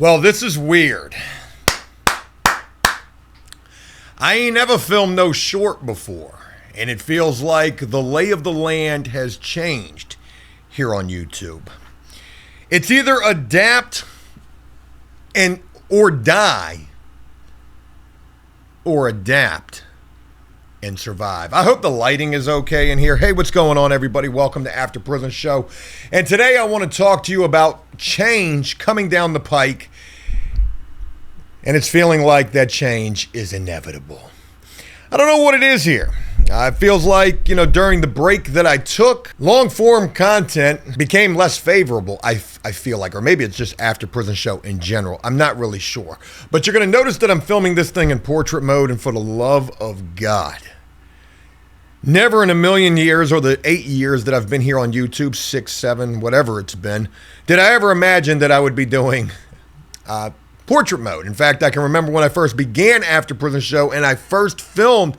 Well, this is weird. I ain't never filmed no short before, and it feels like the lay of the land has changed here on YouTube. It's either adapt or die, or adapt and survive. I hope the lighting is okay in here. Hey, what's going on, everybody? Welcome to After Prison Show. And today I want to talk to you about change coming down the pike, and it's feeling like that change is inevitable. I don't know what it is here. It feels like, during the break that I took, long-form content became less favorable, I feel like. Or maybe it's just After Prison Show in general. I'm not really sure. But you're going to notice that I'm filming this thing in portrait mode, and for the love of God, never in a million years, or the 8 years that I've been here on YouTube, 6, 7, whatever it's been, did I ever imagine that I would be doing portrait mode. In fact, I can remember when I first began After Prison Show and I first filmed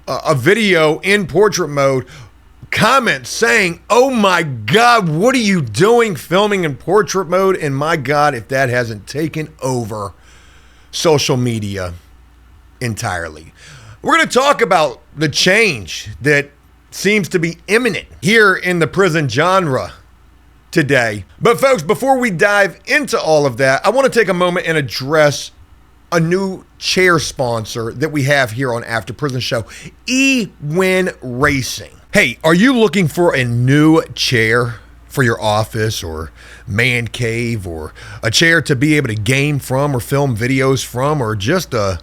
a video in portrait mode, comments saying, "Oh my God, what are you doing filming in portrait mode?" And my God, if that hasn't taken over social media entirely. We're going to talk about the change that seems to be imminent here in the prison genre today. But folks, before we dive into all of that, I want to take a moment and address a new chair sponsor that we have here on After Prison Show, EWin Racing. Hey, are you looking for a new chair for your office or man cave, or a chair to be able to game from or film videos from, or just a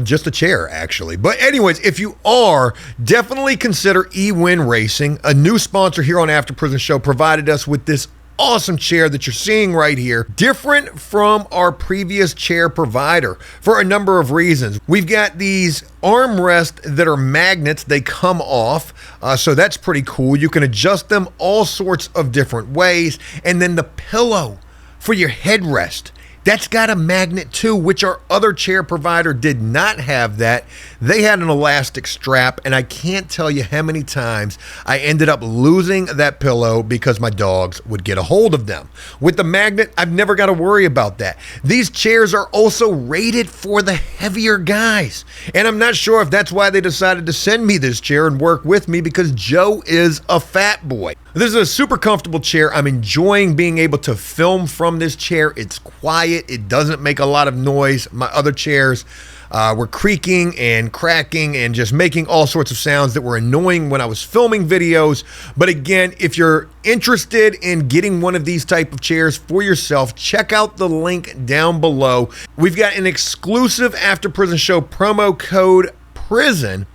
just a chair, actually? But anyways, if you are, definitely consider EWin Racing. A new sponsor here on After Prison Show provided us with this awesome chair that you're seeing right here. Different from our previous chair provider for a number of reasons. We've got these armrests that are magnets. They come off, so that's pretty cool. You can adjust them all sorts of different ways. And then the pillow for your headrest, that's got a magnet too, which our other chair provider did not have that. They had an elastic strap, and I can't tell you how many times I ended up losing that pillow because my dogs would get a hold of them. With the magnet, I've never got to worry about that. These chairs are also rated for the heavier guys, and I'm not sure if that's why they decided to send me this chair and work with me, because Joe is a fat boy. This is a super comfortable chair. I'm enjoying being able to film from this chair. It's quiet. It doesn't make a lot of noise. My other chairs were creaking and cracking and just making all sorts of sounds that were annoying when I was filming videos. But again, if you're interested in getting one of these type of chairs for yourself, check out the link down below. We've got an exclusive After Prison Show promo code, PRISON.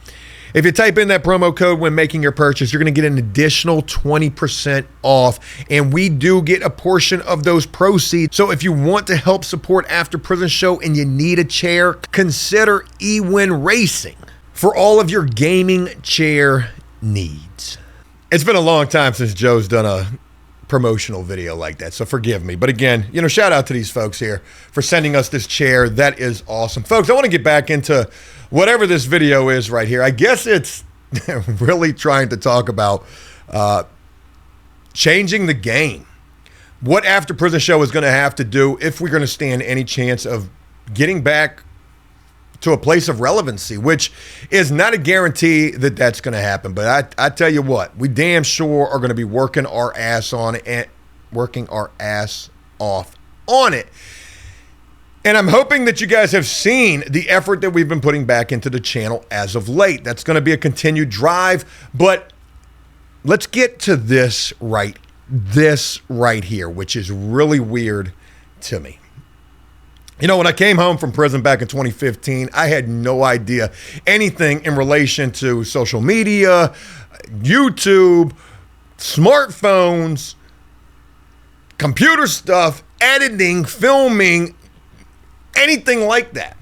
If you type in that promo code when making your purchase, you're going to get an additional 20% off, and we do get a portion of those proceeds. So if you want to help support After Prison Show and you need a chair, consider EWin Racing for all of your gaming chair needs. It's been a long time since Joe's done a promotional video like that, so forgive me. But again, shout out to these folks here for sending us this chair. That is awesome. Folks, I want to get back into whatever this video is right here. I guess it's really trying to talk about changing the game. What After Prison Show is going to have to do if we're going to stand any chance of getting back to a place of relevancy, which is not a guarantee that that's going to happen. But I tell you what, we damn sure are going to be working our ass on it and working our ass off on it. And I'm hoping that you guys have seen the effort that we've been putting back into the channel as of late. That's going to be a continued drive, but let's get to this right here, which is really weird to me. When I came home from prison back in 2015, I had no idea anything in relation to social media, YouTube, smartphones, computer stuff, editing, filming, anything like that.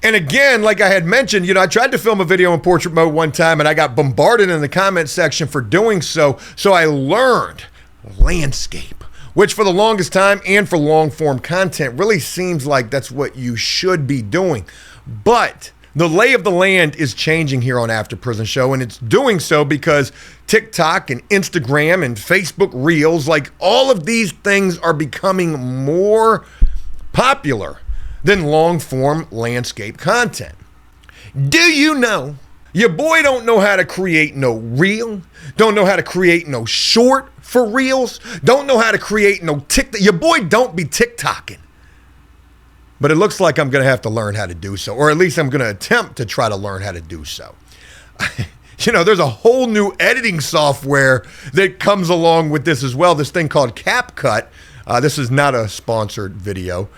And again, like I had mentioned, I tried to film a video in portrait mode one time and I got bombarded in the comment section for doing so. So I learned landscape, which for the longest time and for long form content really seems like that's what you should be doing. But The lay of the land is changing here on After Prison Show, and it's doing so because TikTok and Instagram and Facebook Reels, like all of these things are becoming more popular than long-form landscape content. Do you know your boy don't know how to create no reel, don't know how to create no short for reels, don't know how to create no TikTok. Your boy don't be TikToking. But it looks like I'm going to have to learn how to do so, or at least I'm going to attempt to try to learn how to do so. You know, there's a whole new editing software that comes along with this as well, this thing called CapCut. This is not a sponsored video.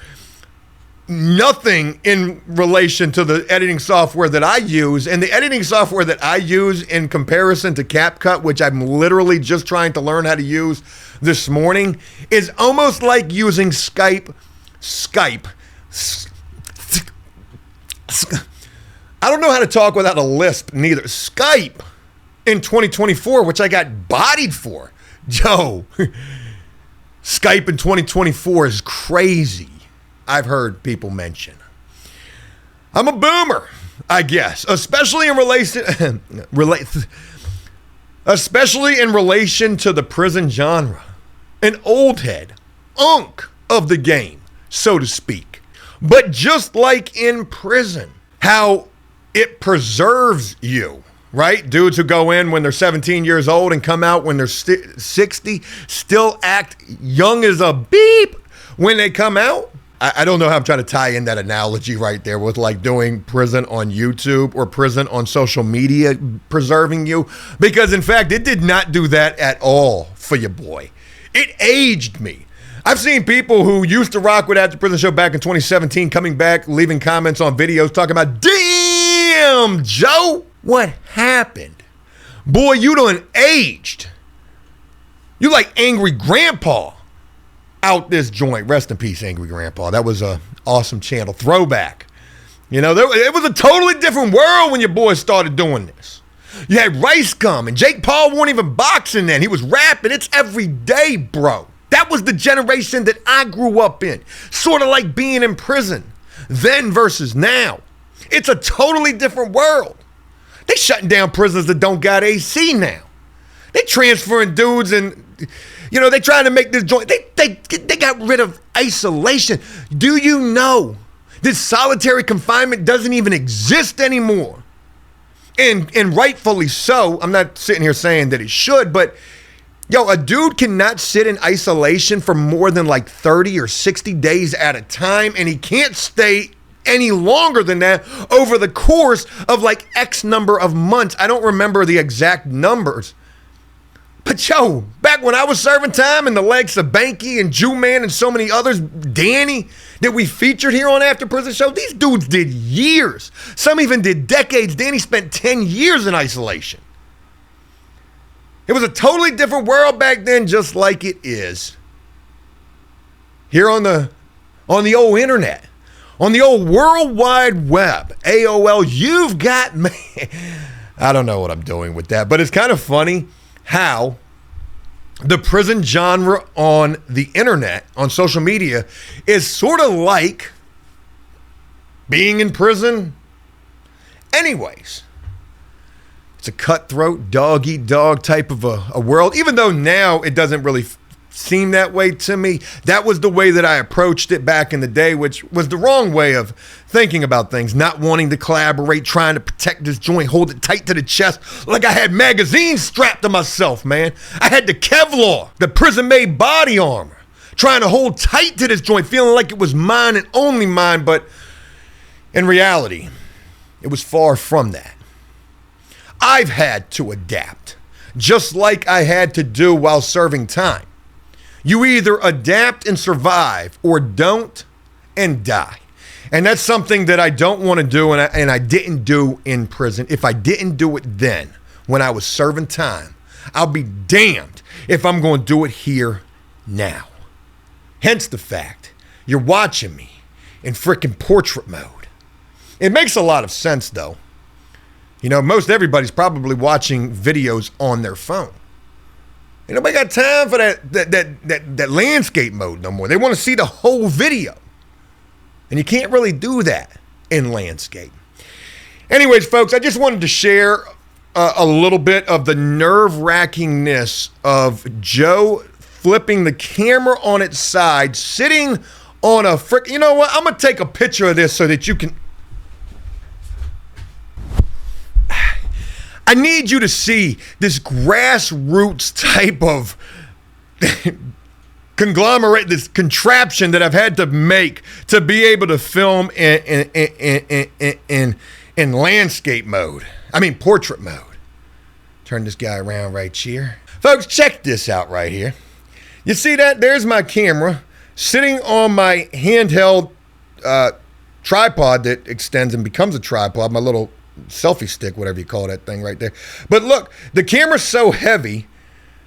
Nothing in relation to the editing software that I use, and the editing software that I use in comparison to CapCut, which I'm literally just trying to learn how to use this morning, is almost like using Skype. I don't know how to talk without a lisp neither. Skype in 2024, which I got bodied for. Joe, Skype in 2024 is crazy. I've heard people mention. I'm a boomer, I guess, especially in relation to the prison genre. An old head, unk of the game, so to speak. But just like in prison, how it preserves you, right? Dudes who go in when they're 17 years old and come out when they're 60 still act young as a beep when they come out. I don't know how I'm trying to tie in that analogy right there with like doing prison on YouTube or prison on social media preserving you. Because in fact, it did not do that at all for your boy. It aged me. I've seen people who used to rock with After Prison Show back in 2017 coming back, leaving comments on videos talking about, damn, Joe, what happened? Boy, you done aged. You like Angry Grandpa out this joint. Rest in peace, Angry Grandpa. That was a awesome channel. Throwback. You know, it was a totally different world when your boys started doing this. You had Rice Gum, and Jake Paul wasn't even boxing then. He was rapping. It's every day, bro. That was the generation that I grew up in. Sort of like being in prison. Then versus now. It's a totally different world. They shutting down prisons that don't got AC now. They transferring dudes and, you know, they trying to make this joint. They got rid of isolation. Do you know that solitary confinement doesn't even exist anymore? And rightfully so. I'm not sitting here saying that it should, but yo, a dude cannot sit in isolation for more than like 30 or 60 days at a time, and he can't stay any longer than that over the course of like X number of months. I don't remember the exact numbers. But yo, back when I was serving time and the likes of Banky and Jew Man and so many others, Danny, that we featured here on After Prison Show, these dudes did years. Some even did decades. Danny spent 10 years in isolation. It was a totally different world back then, just like it is here on the old internet, on the old World Wide Web, AOL. You've got me. I don't know what I'm doing with that, but it's kind of funny how the prison genre on the internet, on social media, is sort of like being in prison anyways. It's a cutthroat, dog-eat-dog type of a world, even though now it doesn't really seem that way to me. That was the way that I approached it back in the day, which was the wrong way of thinking about things, not wanting to collaborate, trying to protect this joint, hold it tight to the chest like I had magazines strapped to myself, man. I had the Kevlar, the prison-made body armor, trying to hold tight to this joint, feeling like it was mine and only mine, but in reality, it was far from that. I've had to adapt, just like I had to do while serving time. You either adapt and survive or don't and die. And that's something that I don't want to do and I didn't do in prison. If I didn't do it then, when I was serving time, I'll be damned if I'm going to do it here now. Hence the fact you're watching me in frickin' portrait mode. It makes a lot of sense though. You know, most everybody's probably watching videos on their phone. Ain't nobody got time for that landscape mode no more. They want to see the whole video. And you can't really do that in landscape. Anyways, folks, I just wanted to share a little bit of the nerve-wrackingness of Joe flipping the camera on its side, sitting on a frick. You know what? I'm going to take a picture of this so that you can. I need you to see this grassroots type of conglomerate, this contraption that I've had to make to be able to film in landscape mode. I mean, portrait mode. Turn this guy around right here. Folks, check this out right here. You see that? There's my camera sitting on my handheld tripod that extends and becomes a tripod, my little selfie stick, whatever you call that thing right there. But look, the camera's so heavy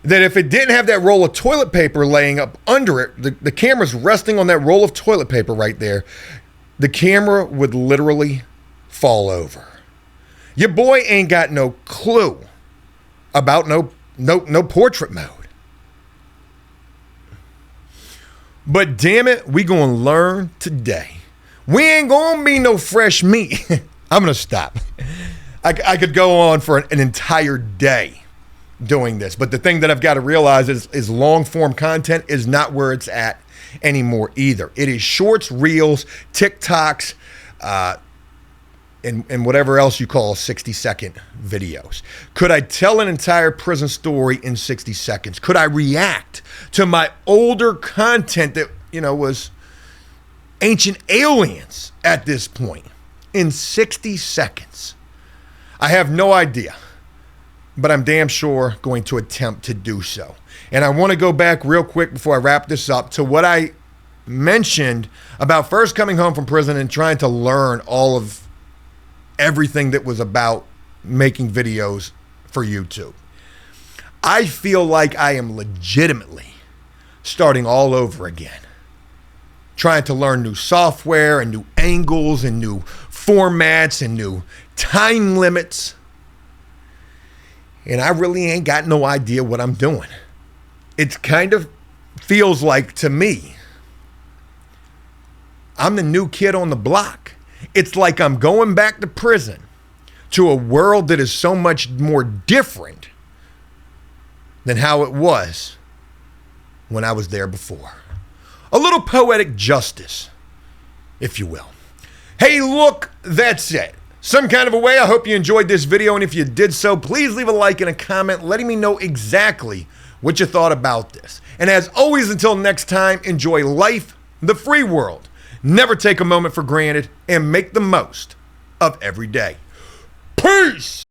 that if it didn't have that roll of toilet paper laying up under it, the camera's resting on that roll of toilet paper right there, the camera would literally fall over. Your boy ain't got no clue about no portrait mode. But damn it, we gonna learn today. We ain't gonna be no fresh meat. I'm gonna stop. I could go on for an entire day doing this, but the thing that I've got to realize is long form content is not where it's at anymore either. It is shorts, reels, TikToks, and whatever else you call 60-second videos. Could I tell an entire prison story in 60 seconds? Could I react to my older content that, was ancient aliens at this point in 60 seconds? I have no idea, but I'm damn sure going to attempt to do so. And I want to go back real quick before I wrap this up to what I mentioned about first coming home from prison and trying to learn all of everything that was about making videos for YouTube. I feel like I am legitimately starting all over again, trying to learn new software and new angles and new formats and new time limits. And I really ain't got no idea what I'm doing. It kind of feels like to me, I'm the new kid on the block. It's like I'm going back to prison to a world that is so much more different than how it was when I was there before. A little poetic justice, if you will. Hey, look, that's it. Some kind of a way, I hope you enjoyed this video, and if you did so, please leave a like and a comment letting me know exactly what you thought about this. And as always, until next time, enjoy life, the free world. Never take a moment for granted and make the most of every day. Peace!